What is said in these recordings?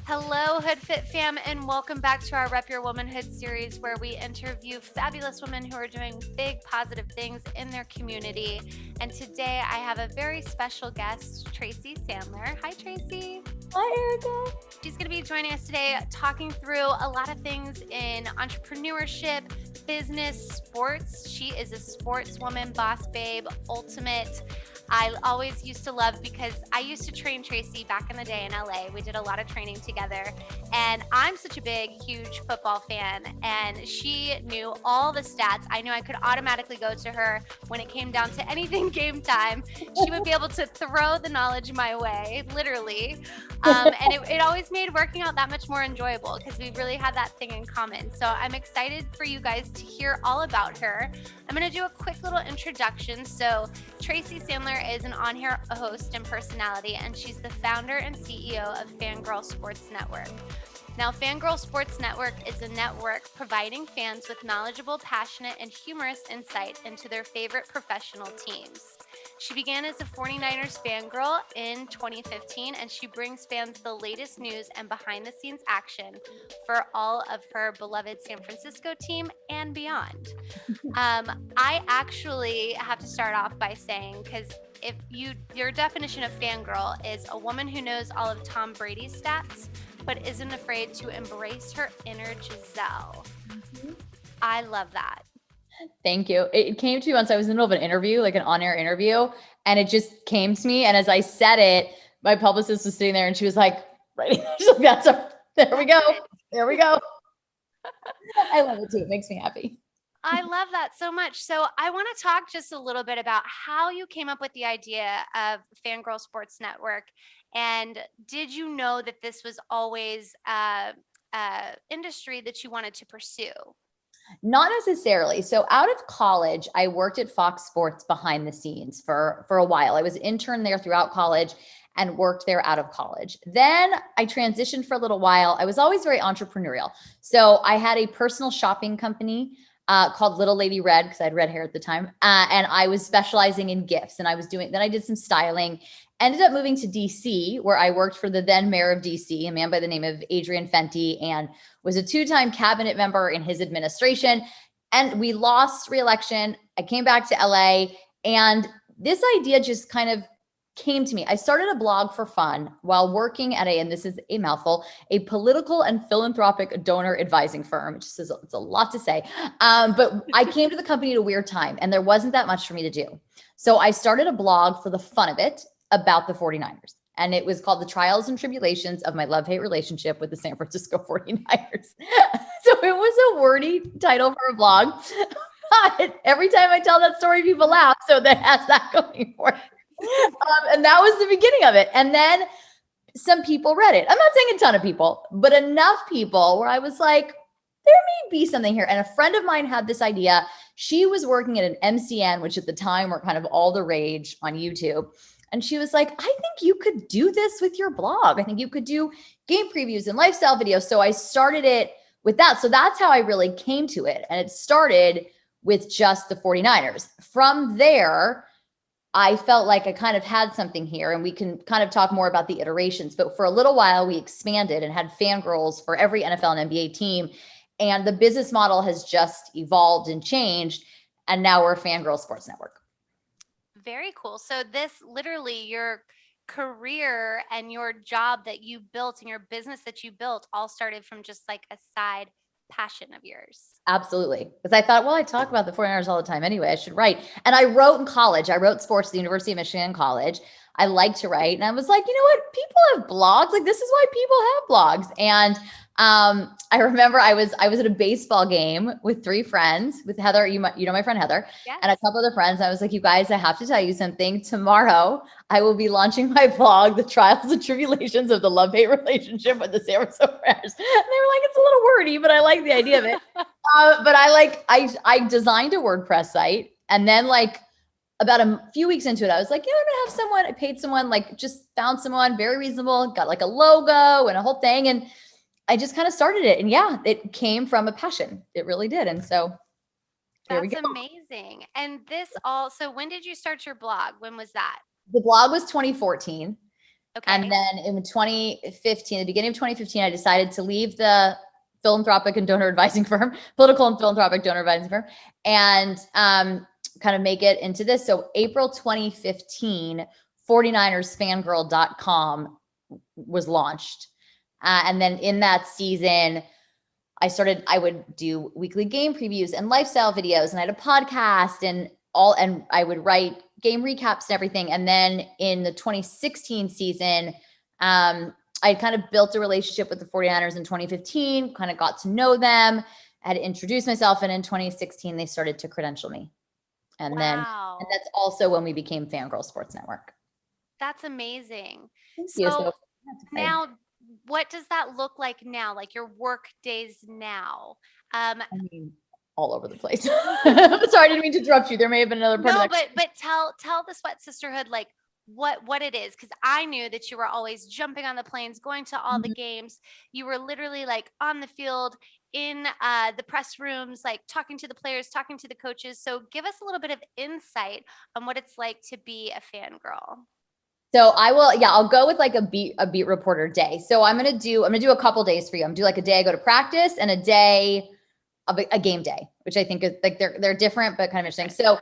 Hello, HoodFit fam, and welcome back to our Rep Your Womanhood series where we interview fabulous women who are doing big positive things in their community. And today I have a very special guest, Tracy Sandler. Hi, Tracy. Hi, Erica. She's going to be joining us today talking through a lot of things in entrepreneurship, business, sports. She is a sportswoman, boss babe, ultimate. I always used to love because I used to train Tracy back in the day in LA. We did a lot of training together. And I'm such a big, huge football fan. And she knew all the stats. I knew I could automatically go to her when it came down to anything game time. She would be able to throw the knowledge my way, literally. And it always made working out that much more enjoyable because we really had that thing in common. So I'm excited for you guys to hear all about her. I'm going to do a quick little introduction. So Tracy Sandler is an on-air host and personality, and she's the founder and CEO of Fangirl Sports Network. Now, Fangirl Sports Network is a network providing fans with knowledgeable, passionate, and humorous insight into their favorite professional teams. She began as a 49ers fangirl in 2015, and she brings fans the latest news and behind-the-scenes action for all of her beloved San Francisco team and beyond. I actually have to start off by saying, because if your definition of fangirl is a woman who knows all of Tom Brady's stats, but isn't afraid to embrace her inner Giselle. Mm-hmm. I love that. Thank you. It came to me once I was in the middle of an interview, like an on-air interview, and it just came to me. And as I said it, my publicist was sitting there and she was like, right, she's like, there we go. There we go. I love it too. It makes me happy. I love that so much. So I want to talk just a little bit about how you came up with the idea of Fangirl Sports Network. And did you know that this was always a industry that you wanted to pursue? Not necessarily. So out of college, I worked at Fox Sports behind the scenes for a while. I was intern there throughout college and worked there out of college. Then I transitioned for a little while. I was always very entrepreneurial. So I had a personal shopping company called Little Lady Red, because I had red hair at the time. And I was specializing in gifts, and then I did some styling, ended up moving to DC, where I worked for the then mayor of DC, a man by the name of Adrian Fenty, and was a 2-time cabinet member in his administration. And we lost re-election. I came back to LA, and this idea just kind of came to me. I started a blog for fun while working at and this is a mouthful, a political and philanthropic donor advising firm. It's a lot to say. But I came to the company at a weird time, and there wasn't that much for me to do. So I started a blog for the fun of it about the 49ers. And it was called The Trials and Tribulations of My Love-Hate Relationship with the San Francisco 49ers. So it was a wordy title for a blog. But every time I tell that story, people laugh. So that has that going for it. And that was the beginning of it. And then some people read it. I'm not saying a ton of people, but enough people where I was like, there may be something here. And a friend of mine had this idea. She was working at an MCN, which at the time were kind of all the rage on YouTube. And she was like, I think you could do this with your blog. I think you could do game previews and lifestyle videos. So I started it with that. So that's how I really came to it. And it started with just the 49ers. From there, I felt like I kind of had something here, and we can kind of talk more about the iterations. But for a little while, we expanded and had fangirls for every NFL and NBA team. And the business model has just evolved and changed. And now we're a Fangirl Sports Network. Very cool. So this literally, your career and your job that you built and your business that you built all started from just like a side passion of yours. Absolutely. Because I thought, well, I talk about the 49ers all the time anyway. I should write. And I wrote in college. I wrote sports at the University of Michigan in college. I like to write. And I was like, you know what? People have blogs. Like, this is why people have blogs. And I remember I was at a baseball game with 3 friends, with Heather, you know my friend Heather, yes, and a couple other friends. I was like, you guys, I have to tell you something. Tomorrow, I will be launching my blog, The Trials and Tribulations of the Love-Hate Relationship with the San Francisco 49ers. And they were like, it's a little wordy, but I like the idea of it. But I designed a WordPress site, and then like about a few weeks into it, I was like, you know, I'm gonna have someone, I paid someone, like just found someone very reasonable, got like a logo and a whole thing. And I just kind of started it. And yeah, it came from a passion. It really did. And so here we go. That's amazing. And this all, so when did you start your blog? When was that? The blog was 2014. And Okay. then in 2015, the beginning of 2015, I decided to leave the philanthropic and donor advising firm, political and philanthropic donor advising firm, and kind of make it into this. So April 2015, 49ersfangirl.com was launched. And then in that season, I would do weekly game previews and lifestyle videos, and I had a podcast and I would write game recaps and everything. And then in the 2016 season, I kind of built a relationship with the 49ers in 2015, kind of got to know them, I had introduced myself. And in 2016, they started to credential me. And Wow. that's also when we became Fangirl Sports Network. That's amazing. Thank you. So So that's exciting. now, what does that look like now? Like your work days now? I mean, all over the place. Sorry, I didn't mean to interrupt you. There may have been another part of No, that. but tell the Sweat Sisterhood like what it is, because I knew that you were always jumping on the planes, going to all the Mhm. games. You were literally like on the field, in the press rooms, like talking to the players, talking to the coaches. So give us a little bit of insight on what it's like to be a fangirl. So I'll go with like a beat reporter day. So I'm gonna do a couple days for you. I'm gonna do like a day I go to practice and a day of a game day, which I think is like they're different but kind of interesting. So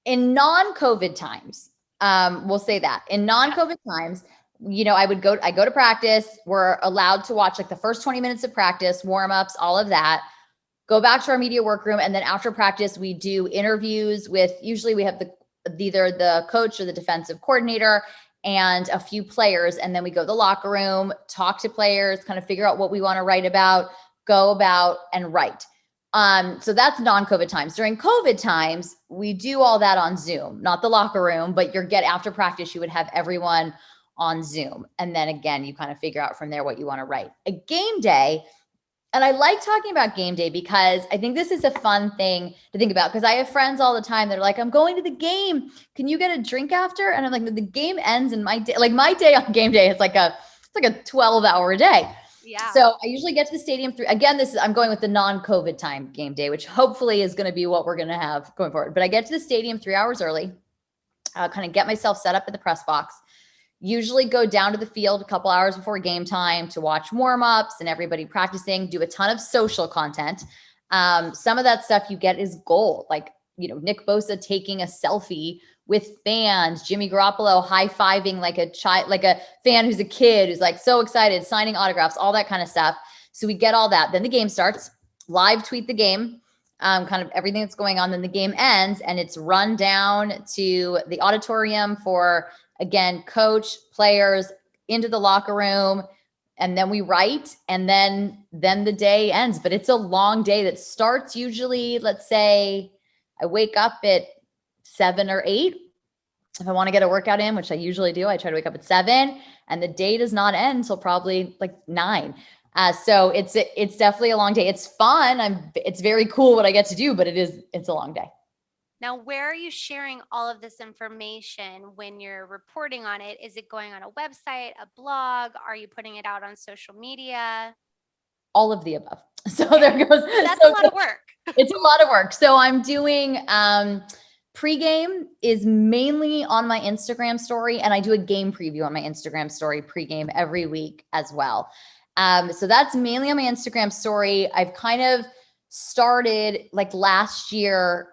in non-COVID times, we'll say that in non-COVID times, I go to practice. We're allowed to watch like the first 20 minutes of practice, warm-ups, all of that. Go back to our media workroom, and then after practice, we do interviews with. Usually, we have either the coach or the defensive coordinator and a few players, and then we go to the locker room, talk to players, kind of figure out what we want to write about, go about and write. So that's non-COVID times. During COVID times, we do all that on Zoom, not the locker room, but after practice, you would have everyone on Zoom. And then again, you kind of figure out from there what you want to write. A game day, and I like talking about game day because I think this is a fun thing to think about, because I have friends all the time that are like, I'm going to the game. Can you get a drink after? And I'm like, the game ends in my day. Like my day on game day is like a 12-hour day. Yeah. So I usually get to the stadium I'm going with the non-COVID time game day, which hopefully is going to be what we're going to have going forward. But I get to the stadium 3 hours early, kind of get myself set up at the press box, usually go down to the field a couple hours before game time to watch warm-ups and everybody practicing, do a ton of social content. Some of that stuff you get is gold, like, Nick Bosa taking a selfie with fans, Jimmy Garoppolo high-fiving like a child, like a fan who's a kid who's like so excited, signing autographs, all that kind of stuff. So we get all that. Then the game starts, live tweet the game, kind of everything that's going on. Then the game ends and it's run down to the auditorium for, again, coach, players, into the locker room, and then we write, and then the day ends. But it's a long day that starts usually, let's say I wake up at 7 or 8. If I want to get a workout in, which I usually do, I try to wake up at 7, and the day does not end until probably like 9. So it's definitely a long day. It's fun. It's very cool what I get to do, but it's a long day. Now, where are you sharing all of this information when you're reporting on it? Is it going on a website, a blog? Are you putting it out on social media? All of the above. So there goes. That's a lot of work. It's a lot of work. So I'm doing pregame is mainly on my Instagram story, and I do a game preview on my Instagram story pregame every week as well. So that's mainly on my Instagram story. I've kind of started like last year,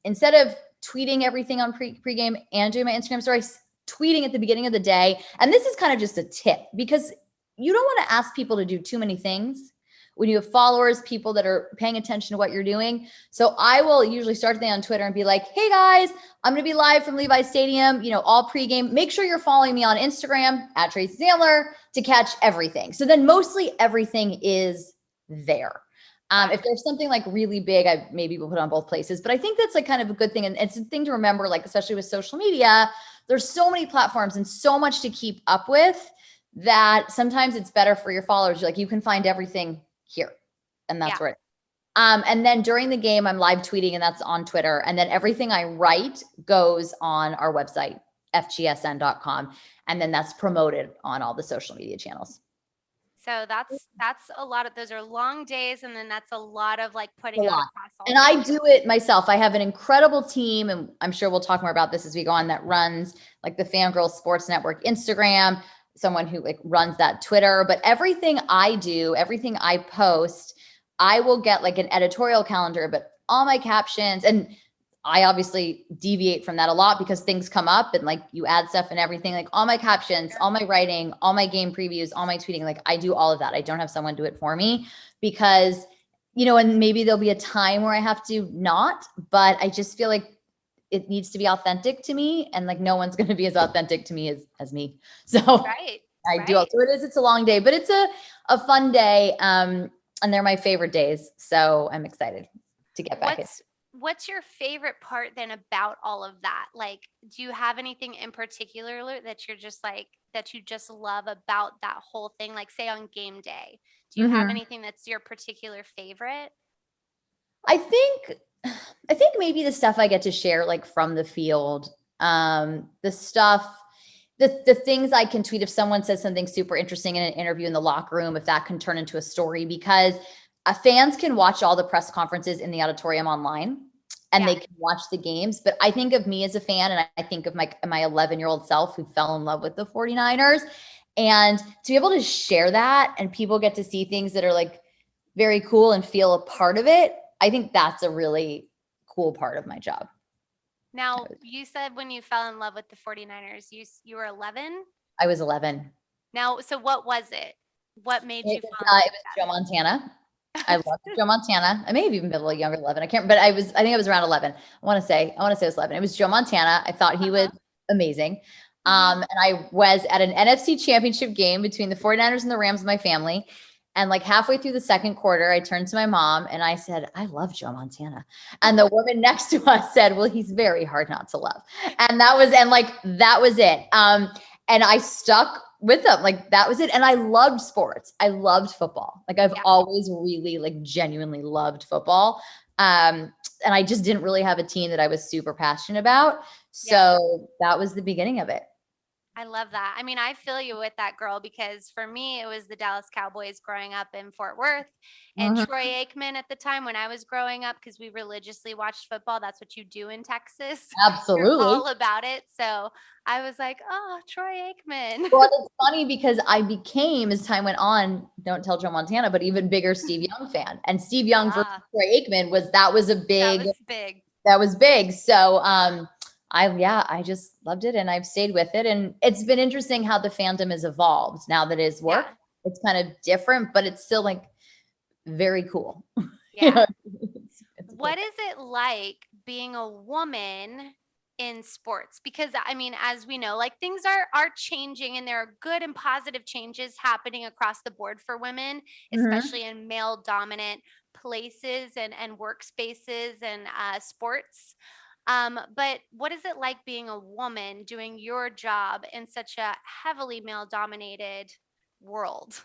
instead of tweeting everything on pregame and doing my Instagram story, tweeting at the beginning of the day. And this is kind of just a tip, because you don't want to ask people to do too many things when you have followers, people that are paying attention to what you're doing. So I will usually start the day on Twitter and be like, hey guys, I'm going to be live from Levi's Stadium, all pregame. Make sure you're following me on Instagram at Tracy Sandler to catch everything. So then mostly everything is there. If there's something like really big, I maybe will put it on both places, but I think that's like kind of a good thing. And it's a thing to remember, like, especially with social media, there's so many platforms and so much to keep up with that sometimes it's better for your followers. Like, you can find everything here, and that's where and then during the game, I'm live tweeting, and that's on Twitter. And then everything I write goes on our website, fgsn.com. And then that's promoted on all the social media channels. So that's a lot of, those are long days, and then that's a lot of like putting out across all. And I do it myself. I have an incredible team, and I'm sure we'll talk more about this as we go on, that runs like the Fangirl Sports Network Instagram. someone who like runs that Twitter, but everything I do, everything I post, I will get like an editorial calendar, but all my captions, and I obviously deviate from that a lot because things come up and like you add stuff and everything, like all my captions, all my writing, all my game previews, all my tweeting, like I do all of that. I don't have someone do it for me because, and maybe there'll be a time where I have to not, but I just feel like it needs to be authentic to me, and like no one's going to be as authentic to me as me. So Right. I do. So it's a long day, but it's a fun day. And they're my favorite days. So I'm excited to get back. What's your favorite part then about all of that? Like, do you have anything in particular that you're just like, that you just love about that whole thing? Like say on game day, do you have anything that's your particular favorite? I think maybe the stuff I get to share like from the field, the stuff, the things I can tweet if someone says something super interesting in an interview in the locker room, if that can turn into a story, because fans can watch all the press conferences in the auditorium online and they can watch the games. But I think of me as a fan, and I think of my 11-year-old self who fell in love with the 49ers, and to be able to share that and people get to see things that are like very cool and feel a part of it. I think that's a really cool part of my job. Now, you said when you fell in love with the 49ers, you were 11? I was 11. Now, so what was it? What made you fall in love? It was Joe Montana. I loved Joe Montana. I may have even been a little younger, 11. I can't, but I think I was around 11. I want to say it was 11. It was Joe Montana. I thought he was amazing. And I was at an NFC championship game between the 49ers and the Rams with my family. And like halfway through the second quarter, I turned to my mom and I said, I love Joe Montana. And the woman next to us said, well, he's very hard not to love. And that was it. And I stuck with them. Like that was it. And I loved sports. I loved football. Like I've always really like genuinely loved football. And I just didn't really have a team that I was super passionate about. So that was the beginning of it. I love that. I mean, I feel you with that, girl, because for me, it was the Dallas Cowboys growing up in Fort Worth and Troy Aikman at the time when I was growing up, because we religiously watched football. That's what you do in Texas. Absolutely. You're all about it. So I was like, oh, Troy Aikman. Well, it's funny because I became, as time went on, don't tell Joe Montana, but even bigger Steve Young fan. And Steve Young versus Troy Aikman was big. So, I just loved it and I've stayed with it. And it's been interesting how the fandom has evolved now that it's work. Yeah. It's kind of different, but it's still like very cool. Yeah. What is it like being a woman in sports? Because I mean, as we know, like things are changing and there are good and positive changes happening across the board for women, especially in male dominant places and workspaces and sports. But what is it like being a woman doing your job in such a heavily male dominated world?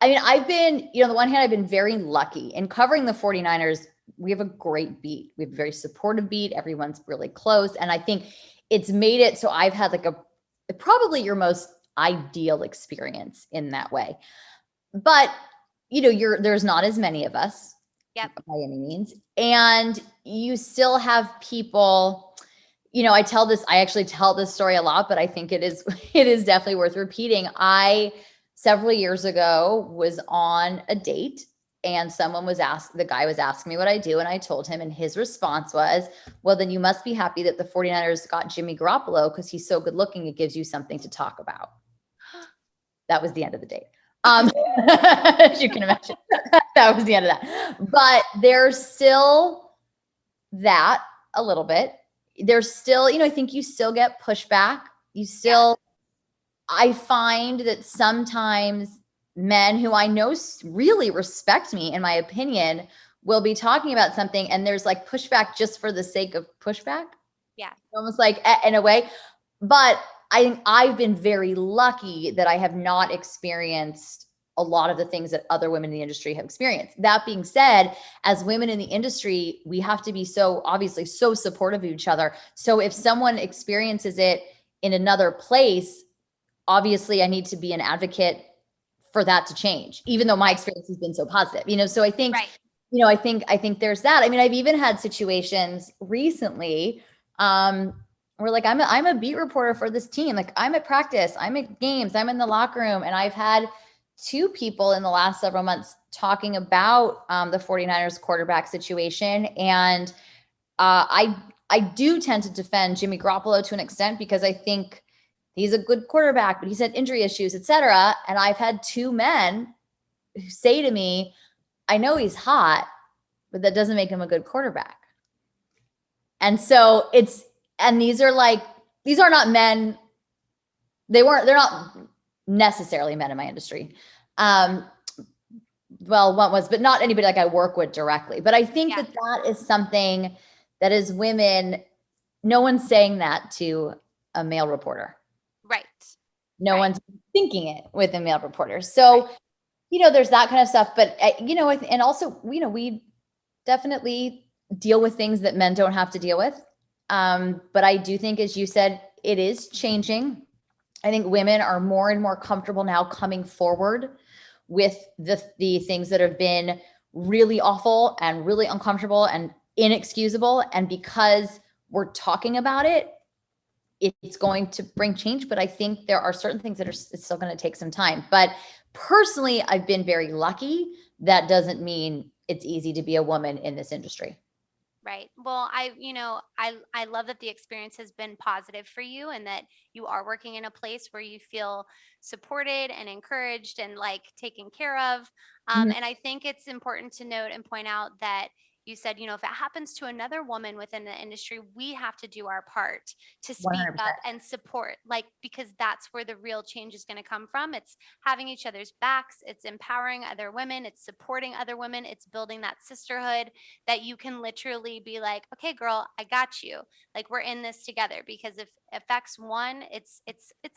I mean, I've been, on the one hand, I've been very lucky in covering the 49ers. We have a great beat. We have a very supportive beat. Everyone's really close. And I think it's made it so I've had like probably your most ideal experience in that way. But, there's not as many of us. Yep. By any means. And you still have people, I actually tell this story a lot, but I think it is definitely worth repeating. Several years ago was on a date and the guy was asking me what I do. And I told him, and his response was, well, then you must be happy that the 49ers got Jimmy Garoppolo because he's so good looking. It gives you something to talk about. That was the end of the date. As you can imagine, that was the end of that. But there's still that a little bit. There's still, I think you still get pushback. I find that sometimes men who I know really respect me, in my opinion, will be talking about something and there's like pushback just for the sake of pushback. Yeah. Almost like in a way. But I think I've been very lucky that I have not experienced a lot of the things that other women in the industry have experienced. That being said, as women in the industry, we have to be so supportive of each other. So if someone experiences it in another place, obviously I need to be an advocate for that to change, even though my experience has been so positive, so I think, I think there's that. I mean, I've even had situations recently, we're like, I'm a beat reporter for this team. Like I'm at practice, I'm at games, I'm in the locker room. And I've had two people in the last several months talking about the 49ers quarterback situation. And I do tend to defend Jimmy Garoppolo to an extent because I think he's a good quarterback, but he's had injury issues, et cetera. And I've had two men who say to me, I know he's hot, but that doesn't make him a good quarterback. And so these are not men. They're not necessarily men in my industry. Well, one was, but not anybody like I work with directly. But I think that is something that as women, no one's saying that to a male reporter. Right. No one's thinking it with a male reporter. So, there's that kind of stuff. But, and also, we definitely deal with things that men don't have to deal with. But I do think, as you said, it is changing. I think women are more and more comfortable now coming forward with the things that have been really awful and really uncomfortable and inexcusable. And because we're talking about it, it's going to bring change. But I think there are certain things that it's still going to take some time. But personally, I've been very lucky. That doesn't mean it's easy to be a woman in this industry. Right. Well, I love that the experience has been positive for you and that you are working in a place where you feel supported and encouraged and like taken care of. And I think it's important to note and point out that you said, if it happens to another woman within the industry, we have to do our part to speak 100%. up and support, because that's where the real change is going to come from. It's having each other's backs, it's empowering other women, it's supporting other women, it's building that sisterhood that you can literally be like, okay, girl, I got you. Like we're in this together, because if it affects one, it's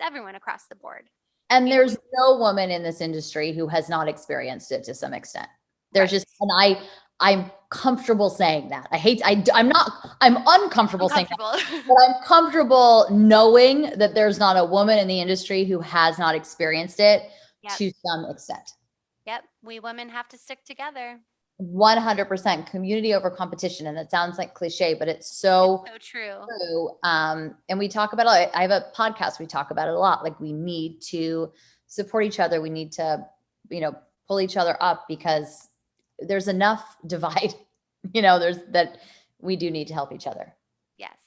everyone across the board. And there's no woman in this industry who has not experienced it to some extent. There's just, and I'm comfortable saying that. I'm uncomfortable saying that, but I'm comfortable knowing that there's not a woman in the industry who has not experienced it to some extent. Yep. We women have to stick together. 100% community over competition. And that sounds like cliche, but it's so true. And we talk about it. I have a podcast. We talk about it a lot. Like we need to support each other. We need to, pull each other up because there's enough divide, there's that we do need to help each other. Yes.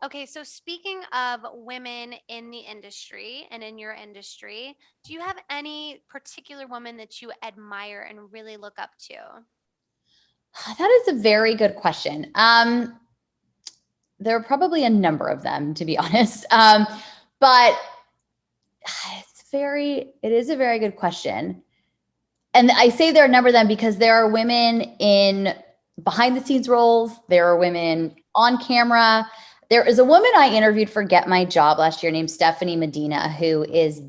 Okay. So speaking of women in the industry and in your industry, do you have any particular woman that you admire and really look up to? That is a very good question. There are probably a number of them, to be honest. But it is a very good question. And I say there are a number of them because there are women in behind the scenes roles. There are women on camera. There is a woman I interviewed for Get My Job last year named Stephanie Medina, who is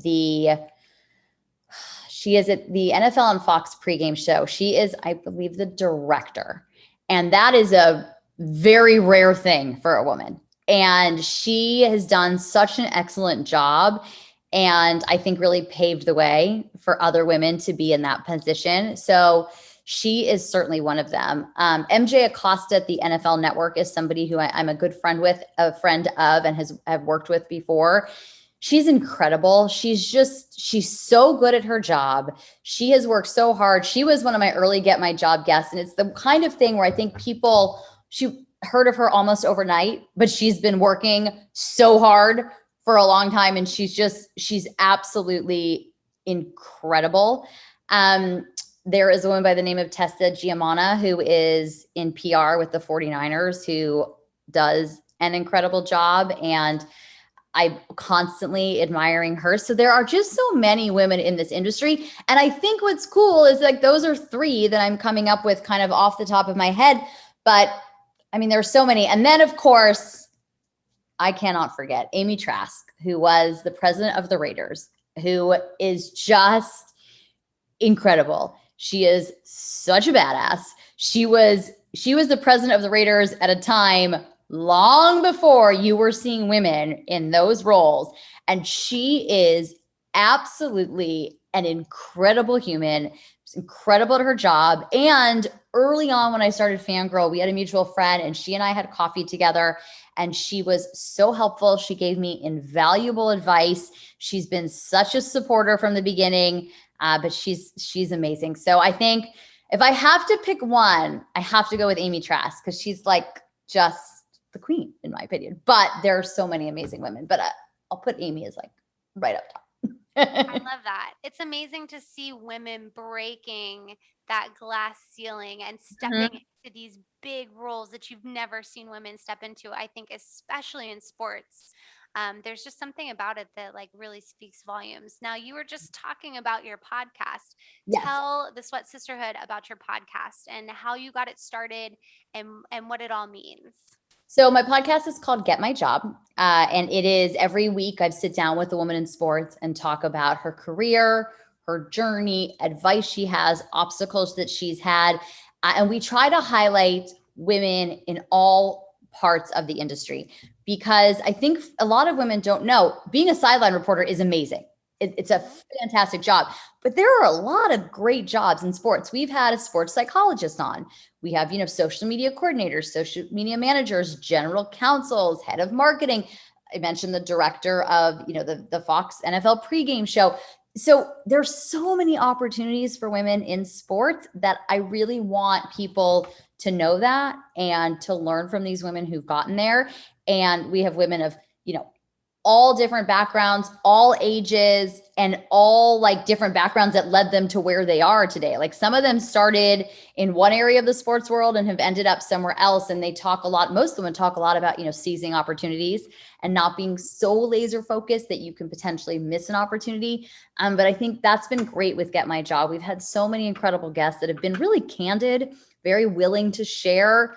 she is at the NFL on Fox pregame show. She is, I believe, the director. And that is a very rare thing for a woman. And she has done such an excellent job. And I think really paved the way for other women to be in that position. So she is certainly one of them. MJ Acosta at the NFL Network is somebody who I'm a good friend with, a friend of, and have worked with before. She's incredible. She's so good at her job. She has worked so hard. She was one of my early Get My Job guests. And it's the kind of thing where I think she heard of her almost overnight, but she's been working so hard for a long time. And she's absolutely incredible. There is a woman by the name of Tessa Giamana, who is in PR with the 49ers, who does an incredible job. And I'm constantly admiring her. So there are just so many women in this industry. And I think what's cool is like, those are three that I'm coming up with kind of off the top of my head. But I mean, there are so many. And then of course, I cannot forget Amy Trask, who was the president of the Raiders, who is just incredible. She is such a badass. She was the president of the Raiders at a time long before you were seeing women in those roles. And she is absolutely an incredible human. She's incredible at her job. And early on when I started Fangirl, we had a mutual friend and she and I had coffee together and she was so helpful. She gave me invaluable advice. She's been such a supporter from the beginning, but she's amazing. So I think if I have to pick one, I have to go with Amy Trask because she's like just the queen in my opinion. But there are so many amazing women, but I'll put Amy as like right up top. I love that. It's amazing to see women breaking that glass ceiling and stepping into these big roles that you've never seen women step into. I think, especially in sports, there's just something about it that like really speaks volumes. Now, you were just talking about your podcast. Yes. Tell the Sweat Sisterhood about your podcast and how you got it started and what it all means. So my podcast is called Get My Job. And it is every week I sit down with a woman in sports and talk about her career, her journey, advice she has, obstacles that she's had. And we try to highlight women in all parts of the industry because I think a lot of women don't know being a sideline reporter is amazing. It's a fantastic job, but there are a lot of great jobs in sports. We've had a sports psychologist on. We have, social media coordinators, social media managers, general counsels, head of marketing. I mentioned the director of, the Fox NFL pregame show. So there's so many opportunities for women in sports that I really want people to know that and to learn from these women who've gotten there. And we have women of, all different backgrounds, all ages, and all like different backgrounds that led them to where they are today. Like some of them started in one area of the sports world and have ended up somewhere else. And they talk a lot, most of them talk a lot about, seizing opportunities and not being so laser focused that you can potentially miss an opportunity. But I think that's been great with Get My Job. We've had so many incredible guests that have been really candid, very willing to share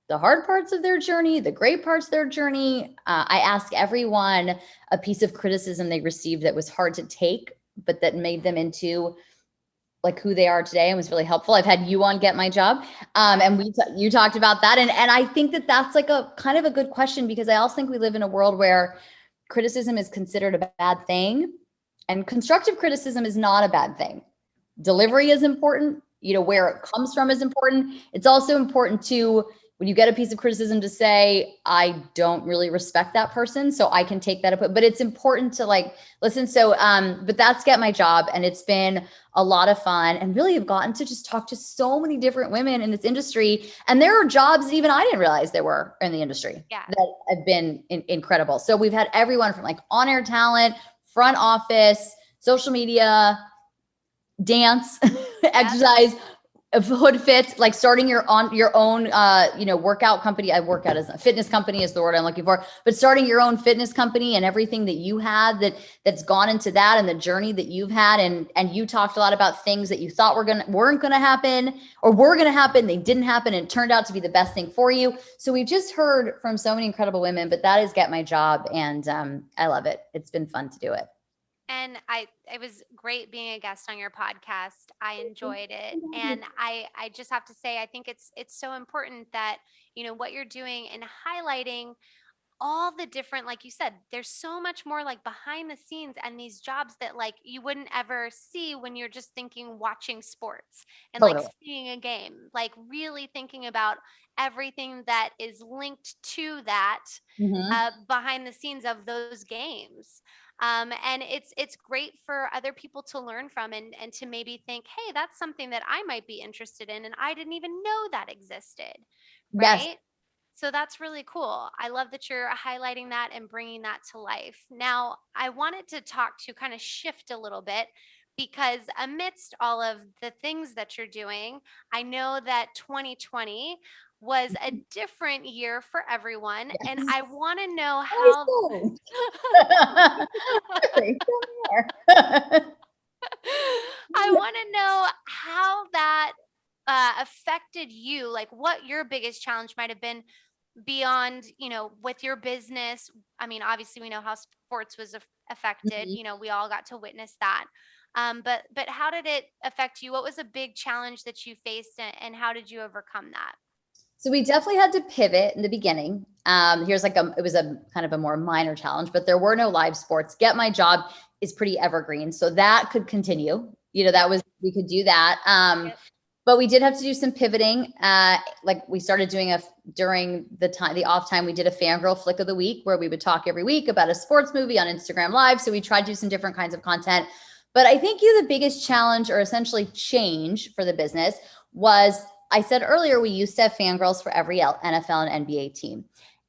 the hard parts of their journey, the great parts of their journey. I ask everyone a piece of criticism they received that was hard to take, but that made them into like who they are today and was really helpful. I've had you on Get My Job. And you talked about that. And I think that that's like a kind of a good question because I also think we live in a world where criticism is considered a bad thing and constructive criticism is not a bad thing. Delivery is important. Where it comes from is important. It's also important to when you get a piece of criticism to say, I don't really respect that person, so I can take that up. But it's important to like listen. So, but that's Get My Job. And it's been a lot of fun and really have gotten to just talk to so many different women in this industry. And there are jobs that even I didn't realize there were in the industry that have been incredible. So we've had everyone from like on-air talent, front office, social media, dance, exercise, hood fit, like starting your own workout company. I work out as a fitness company is the word I'm looking for, but starting your own fitness company and everything that you had that's gone into that and the journey that you've had. And you talked a lot about things that you thought weren't going to happen or were going to happen. They didn't happen and turned out to be the best thing for you. So we've just heard from so many incredible women, but that is Get My Job. And I love it. It's been fun to do it. And it was great being a guest on your podcast. I enjoyed it. And I just have to say, I think it's so important that, what you're doing and highlighting all the different, like you said, there's so much more like behind the scenes and these jobs that like you wouldn't ever see when you're just thinking watching sports and like seeing a game, like really thinking about everything that is linked to that behind the scenes of those games. And it's great for other people to learn from and to maybe think, hey, that's something that I might be interested in and I didn't even know that existed. Right. Yes. So that's really cool. I love that you're highlighting that and bringing that to life. Now, I wanted to talk to kind of shift a little bit because amidst all of the things that you're doing, I know that 2020 was a different year for everyone. Yes. And I want to know how. I want to know how that affected you, like what your biggest challenge might have been beyond, with your business. I mean, obviously we know how sports was affected, we all got to witness that. But how did it affect you? What was a big challenge that you faced and how did you overcome that? So we definitely had to pivot in the beginning. It was a kind of a more minor challenge, but there were no live sports. Get My Job is pretty evergreen. So that could continue, we could do that. But we did have to do some pivoting. Like we started doing during the off time, we did a fangirl flick of the week where we would talk every week about a sports movie on Instagram Live. So we tried to do some different kinds of content. But I think the biggest challenge or essentially change for the business was, I said earlier, we used to have fangirls for every NFL and NBA team.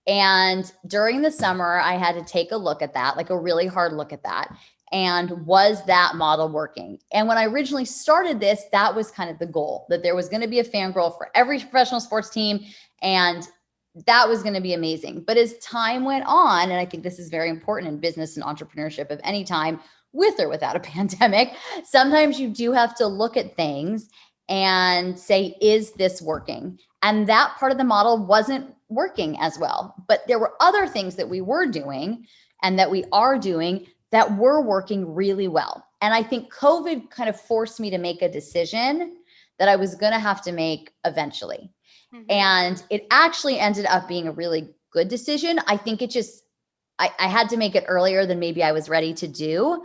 And during the summer, I had to take a look at that, like a really hard look at that. And was that model working? And when I originally started this, that was kind of the goal, that there was going to be a fangirl for every professional sports team. And that was going to be amazing. But as time went on, and I think this is very important in business and entrepreneurship of any time, with or without a pandemic, sometimes you do have to look at things and say, is this working? And that part of the model wasn't working as well. But there were other things that we were doing and that we are doing that were working really well. And I think COVID kind of forced me to make a decision that I was going to have to make eventually. Mm-hmm. And it actually ended up being a really good decision. I think it just, I had to make it earlier than maybe I was ready to do.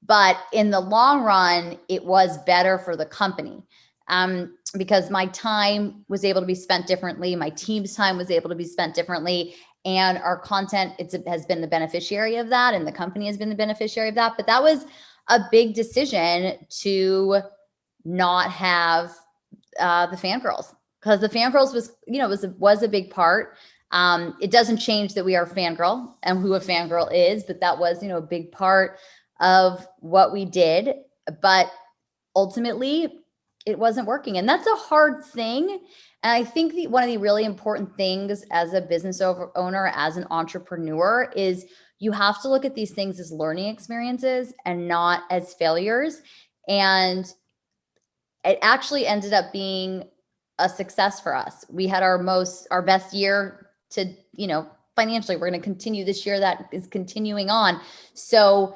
But in the long run, it was better for the company. Because my time was able to be spent differently. My team's time was able to be spent differently. And our content has been the beneficiary of that. And the company has been the beneficiary of that. But that was a big decision to not have the fangirls, because the fangirls was a big part. It doesn't change that we are fangirl and who a fangirl is, but that was, a big part of what we did. But ultimately, it wasn't working. And that's a hard thing. And I think one of the really important things as a business owner, as an entrepreneur, is you have to look at these things as learning experiences and not as failures. And it actually ended up being a success for us. We had our best year to, financially. We're going to continue this year. That is continuing on. So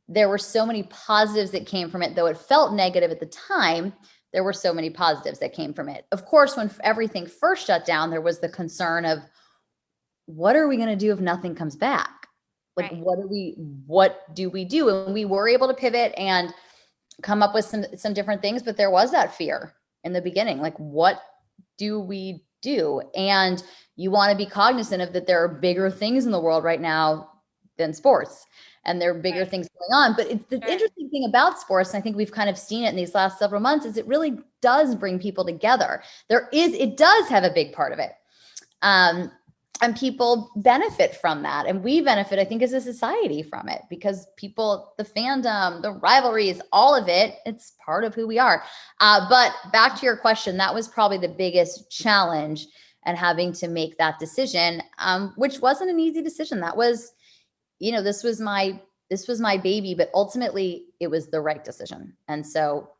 there were so many positives that came from it, though it felt negative at the time. There were so many positives that came from it. Of course, when everything first shut down, there was the concern of, what are we going to do if nothing comes back? Like, right. What do we do? And we were able to pivot and come up with some different things, but there was that fear in the beginning. Like, what do we do? And you want to be cognizant of that there are bigger things in the world right now than sports. And there are bigger things going on. But it's the interesting thing about sports, and I think we've kind of seen it in these last several months, is it really does bring people together. It does have a big part of it. And people benefit from that. And we benefit, I think, as a society from it, because people, the fandom, the rivalries, all of it, it's part of who we are. But back to your question, that was probably the biggest challenge, and having to make that decision, which wasn't an easy decision. That was, this was my baby, but ultimately it was the right decision. And so,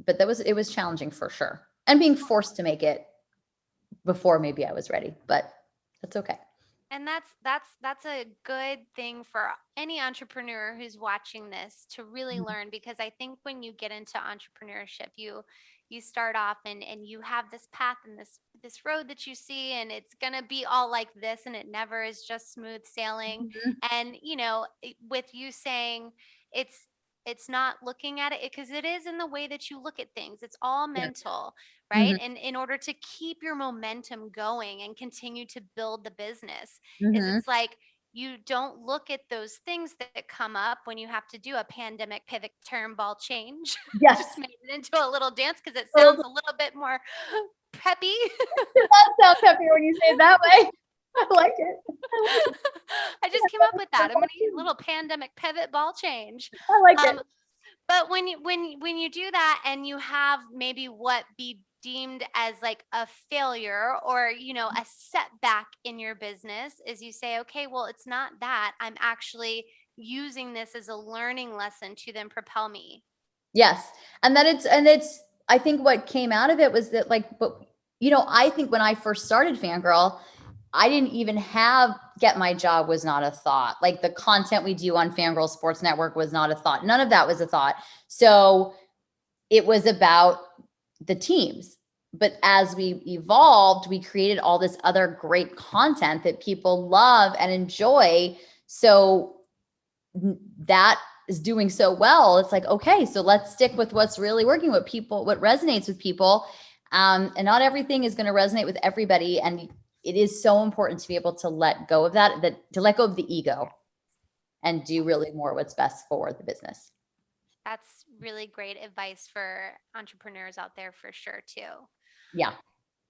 but it was challenging for sure. And being forced to make it before maybe I was ready, but that's okay. And that's a good thing for any entrepreneur who's watching this to really learn, because I think when you get into entrepreneurship, you start off and you have this path and this road that you see, and it's going to be all like this, and it never is just smooth sailing. Mm-hmm. And, with you saying it's not looking at it, because it is in the way that you look at things. It's all mental, right? Mm-hmm. And in order to keep your momentum going and continue to build the business, it's like, you don't look at those things that come up when you have to do a pandemic pivot turn ball change. Yes. Just made it into a little dance because it sounds a little bit more peppy. It does sound peppy when you say it that way. I like it. I just came up with that. I'm going to use a little pandemic pivot ball change. I like it. But when you do that, and you have maybe what be deemed as like a failure, or a setback in your business, is you say, okay, well, it's not that. I'm actually using this as a learning lesson to then propel me. Yes. And it's I think what came out of it was that, I think when I first started Fangirl, I didn't even get my job was not a thought. Like, the content we do on Fangirl Sports Network was not a thought. None of that was a thought. So it was about the teams. But as we evolved, we created all this other great content that people love and enjoy. So that is doing so well. It's like, okay, so let's stick with what's really working, what resonates with people. And not everything is going to resonate with everybody. And it is so important to be able to let go of that, to let go of the ego and do really more what's best for the business. That's really great advice for entrepreneurs out there for sure too. Yeah.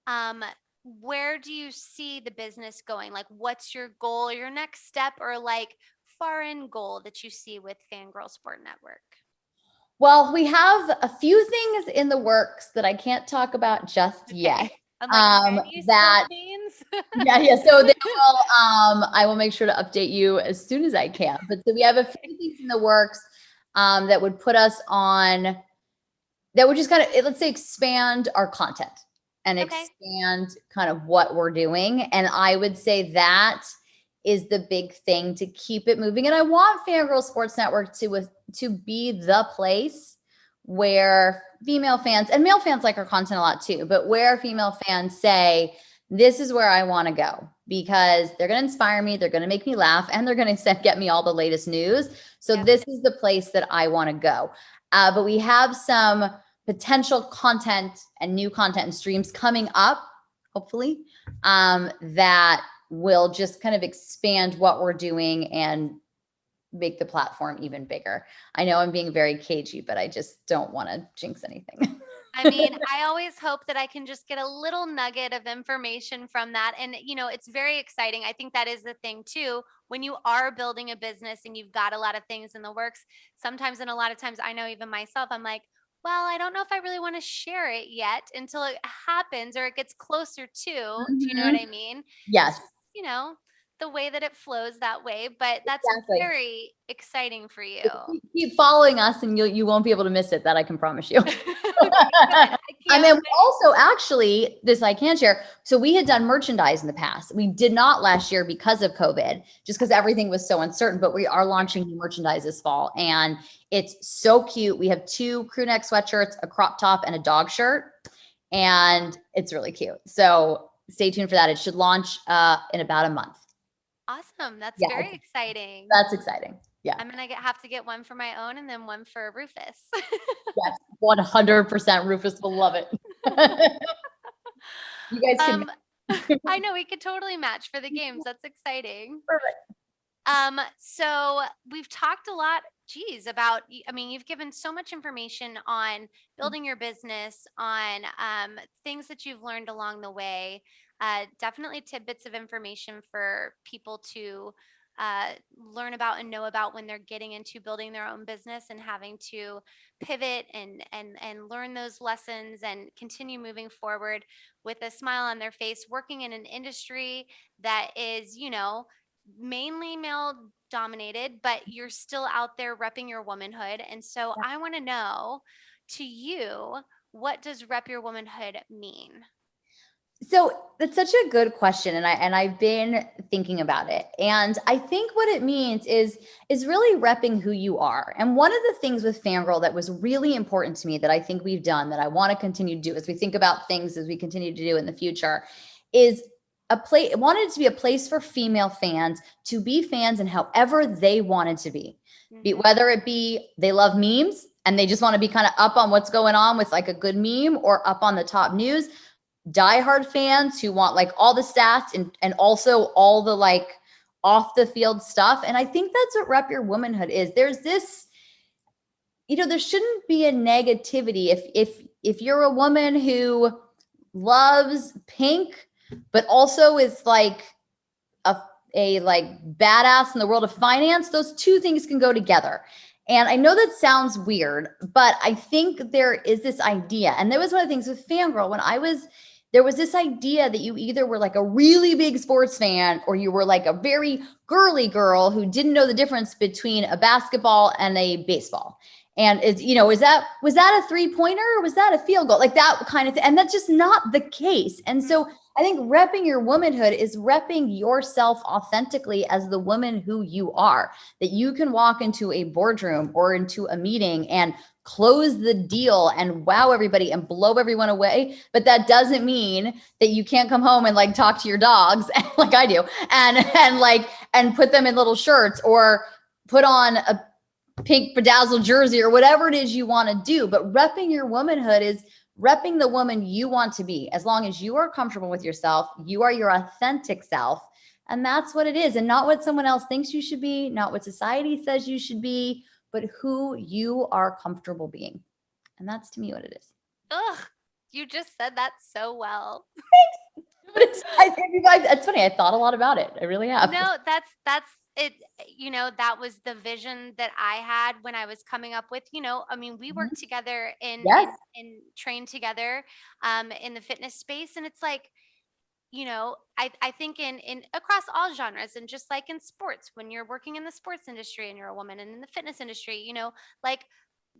Um, where do you see the business going? Like, what's your goal, your next step, or like far end goal that you see with Fangirl Sport Network? Well, we have a few things in the works that I can't talk about just yet. Okay. I'm like, okay, you spill That the beans. yeah. So they will, I will make sure to update you as soon as I can. But so we have a few things in the works that would put us on, that would just kind of, let's say, expand our content and Okay. expand kind of what we're doing. And I would say that is the big thing to keep it moving. And I want Fangirl Sports Network to be the place where female fans and male fans like our content a lot too, but where female fans say, this is where I want to go, because they're going to inspire me, they're going to make me laugh, and they're going to get me all the latest news. So Yep. this is the place that I want to go. But we have some potential content and new content and streams coming up, hopefully, that will just kind of expand what we're doing and make the platform even bigger. I know I'm being very cagey, but I just don't want to jinx anything. I mean, I always hope that I can just get a little nugget of information from that. And, it's very exciting. I think that is the thing too. When you are building a business and you've got a lot of things in the works, sometimes, and a lot of times, I know even myself, I'm like, well, I don't know if I really want to share it yet until it happens or it gets closer to. Do you know what I mean? Yes, It's just, the way that it flows that way. But that's exactly. very exciting for you. Keep following us and you won't be able to miss it. That I can promise you. Okay, good. I mean, also, actually, this I can share. So we had done merchandise in the past. We did not last year because of COVID, just because everything was so uncertain, but we are launching new merchandise this fall, and it's so cute. We have 2 crew neck sweatshirts, a crop top, and a dog shirt, and it's really cute. So stay tuned for that. It should launch in about a month. Awesome. That's Yeah, very exciting. that's exciting. Yeah. I'm gonna have to get one for my own and then one for Rufus. Yes, 100%. Rufus will love it. You guys can. I know we could totally match for the games. That's exciting. Perfect. So we've talked a lot, about, I mean, you've given so much information on building your business, on things that you've learned along the way. Definitely tidbits of information for people to learn about and know about when they're getting into building their own business and having to pivot and learn those lessons and continue moving forward with a smile on their face, working in an industry that is, mainly male dominated, but you're still out there repping your womanhood. And so I want to know, to you, what does rep your womanhood mean? So that's such a good question. And I've been thinking about it. And I think what it means is really repping who you are. And one of the things with Fangirl that was really important to me that I think we've done, that I want to continue to do as we think about things as we continue to do in the future, is wanted it to be a place for female fans to be fans in however they wanted to be. Whether it be they love memes and they just want to be kind of up on what's going on with like a good meme, or up on the top news, diehard fans who want like all the stats and also all the like off the field stuff. And I think that's what rep your womanhood is. There's this, there shouldn't be a negativity if you're a woman who loves pink but also is like a like badass in the world of finance. Those 2 things can go together. And I know that sounds weird, but I think there is this idea. And that was one of the things with Fangirl there was this idea that you either were like a really big sports fan or you were like a very girly girl who didn't know the difference between a basketball and a baseball. And was that a 3-pointer or was that a field goal? Like that kind of thing. And that's just not the case. And so I think repping your womanhood is repping yourself authentically as the woman who you are, that you can walk into a boardroom or into a meeting and close the deal and wow everybody and blow everyone away. But that doesn't mean that you can't come home and like talk to your dogs like I do and put them in little shirts or put on a pink bedazzled jersey or whatever it is you want to do. But repping your womanhood is repping the woman you want to be. As long as you are comfortable with yourself, you are your authentic self. And that's what it is. And not what someone else thinks you should be, not what society says you should be, but who you are comfortable being. And that's to me what it is. Ugh, you just said that so well. But it's funny. I thought a lot about it. I really have. No, that's it. That was the vision that I had when I was coming up with, I mean, we Mhm. worked together Yes. in trained together in the fitness space. And it's like, I think in across all genres, and just like in sports, when you're working in the sports industry and you're a woman, and in the fitness industry, like,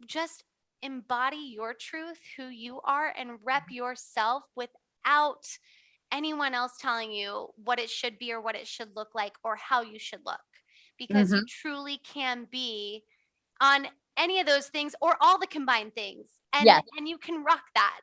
just embody your truth, who you are, and rep yourself without anyone else telling you what it should be or what it should look like or how you should look, because you Hmm. truly can be on any of those things or all the combined things, and Yes. you can rock that.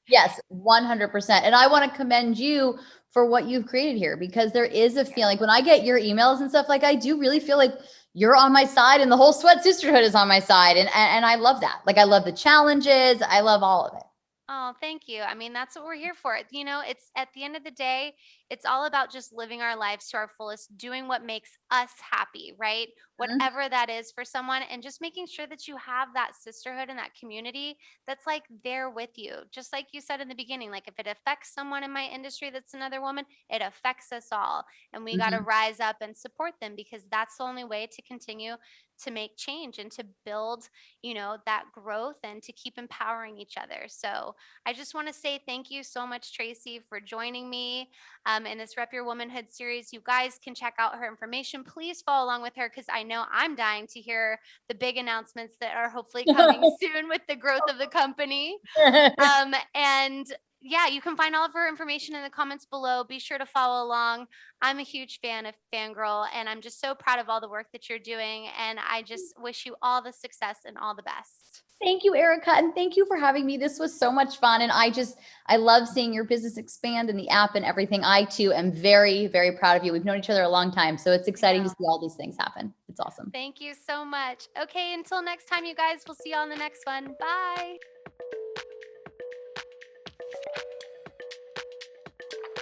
Yes, 100%. And I want to commend you for what you've created here, because there is a feeling, like when I get your emails and stuff, like I do really feel like you're on my side and the whole sweat sisterhood is on my side. And I love that. Like I love the challenges. I love all of it. Oh, thank you. I mean, that's what we're here for. It's at the end of the day, it's all about just living our lives to our fullest, doing what makes us happy, right? Mhm. Whatever that is for someone, and just making sure that you have that sisterhood and that community that's like there with you. Just like you said in the beginning, like if it affects someone in my industry that's another woman, it affects us all. And we got to Mhm. rise up and support them, because that's the only way to continue to make change and to build, that growth, and to keep empowering each other. So, I just want to say thank you so much, Tracy, for joining me in this Rep Your Womanhood series. You guys can check out her information. Please follow along with her, because I know I'm dying to hear the big announcements that are hopefully coming soon with the growth of the company. And yeah, you can find all of her information in the comments below. Be sure to follow along. I'm a huge fan of Fangirl, and I'm just so proud of all the work that you're doing. And I just wish you all the success and all the best. Thank you, Erica. And thank you for having me. This was so much fun. And I love seeing your business expand and the app and everything. I too am very, very proud of you. We've known each other a long time. So it's I exciting to know. see all these things happen. It's awesome. Thank you so much. Okay, until next time, you guys, we'll see you on the next one. Bye.